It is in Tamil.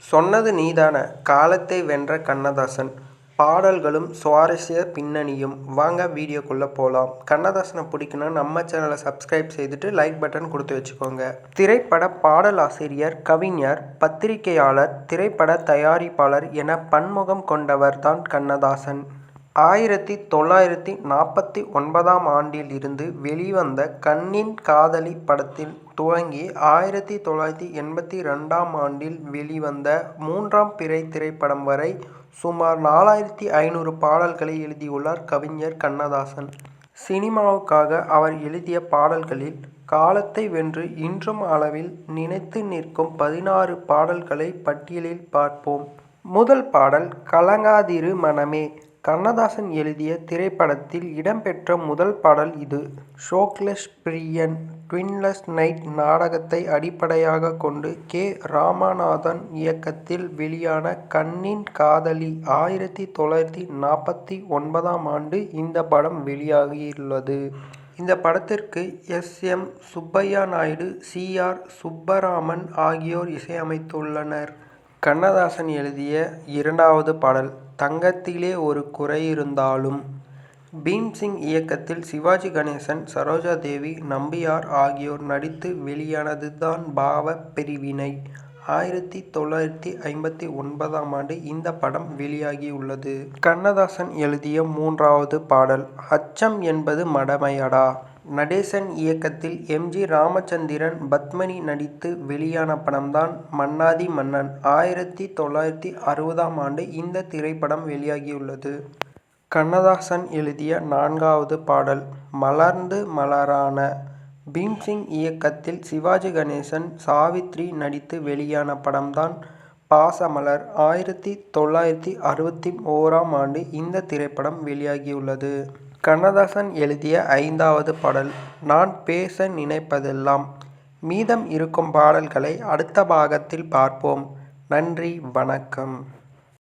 சொன்னது நீதான காலத்தை வென்ற கண்ணதாசன். பாடல்களும் சுவாரஸ்ய பின்னணியும். வாங்க வீடியோக்குள்ளே போகலாம். கண்ணதாசனை பிடிக்குன்னா நம்ம சேனலை சப்ஸ்கிரைப் செய்துட்டு லைக் பட்டன் கொடுத்து வச்சுக்கோங்க. திரைப்பட பாடலாசிரியர், கவிஞர், பத்திரிகையாளர், திரைப்பட தயாரிப்பாளர் என பன்முகம் கொண்டவர் தான் கண்ணதாசன். 1949ஆம் ஆண்டில் இருந்து வெளிவந்த கண்ணின் காதலி படத்தில் துவங்கி 1982ஆம் ஆண்டில் வெளிவந்த மூன்றாம் பிறை திரைப்படம் வரை சுமார் 4500 பாடல்களை எழுதியுள்ளார் கவிஞர் கண்ணதாசன். சினிமாவுக்காக அவர் எழுதிய பாடல்களில் காலத்தை வென்று இன்றும் அளவில் நிலைத்து நிற்கும் 16 பாடல்களை பட்டியலில் பார்ப்போம். முதல் பாடல் கலங்காதிரு மனமே. கண்ணதாசன் எழுதிய திரைப்படத்தில் இடம்பெற்ற முதல் பாடல் இது. ஷோக்லெஸ் பிரியன் ட்வின்லெஸ் நைட் நாடகத்தை அடிப்படையாக கொண்டு கே. ராமநாதன் இயக்கத்தில் வெளியான கண்ணின் காதலி 1949ஆம் ஆண்டு இந்த படம் வெளியாகியுள்ளது. இந்த படத்திற்கு S. M. Subbaiah Naidu, C. R. Subbaraman ஆகியோர் இசையமைத்துள்ளனர். கண்ணதாசன் எழுதிய இரண்டாவது பாடல் தங்கத்திலே ஒரு குறையிருந்தாலும். பீம்சிங் இயக்கத்தில் சிவாஜி கணேசன், சரோஜாதேவி, நம்பியார் ஆகியோர் நடித்து வெளியானது தான் பாவ பிரிவினை. 1959ஆம் ஆண்டு இந்த படம் வெளியாகியுள்ளது. கண்ணதாசன் எழுதிய மூன்றாவது பாடல் அச்சம் என்பது மடமையடா. நடேசன் இயக்கத்தில் எம். ஜி. ராமச்சந்திரன், பத்மினி நடித்து வெளியான படம்தான் மன்னாதி மன்னன். 1960ஆம் ஆண்டு இந்த திரைப்படம் வெளியாகியுள்ளது. கண்ணதாசன் எழுதிய நான்காவது பாடல் மலர்ந்து மலரான. பீம்சிங் இயக்கத்தில் சிவாஜி கணேசன், சாவித்ரி நடித்து வெளியான படம்தான் பாசமலர். 1961ஆம் ஆண்டு இந்த திரைப்படம் வெளியாகியுள்ளது. கண்ணதாசன் எழுதிய ஐந்தாவது பாடல் நான் பேச நினைப்பதெல்லாம். மீதம் இருக்கும் பாடல்களை அடுத்த பாகத்தில் பார்ப்போம். நன்றி, வணக்கம்.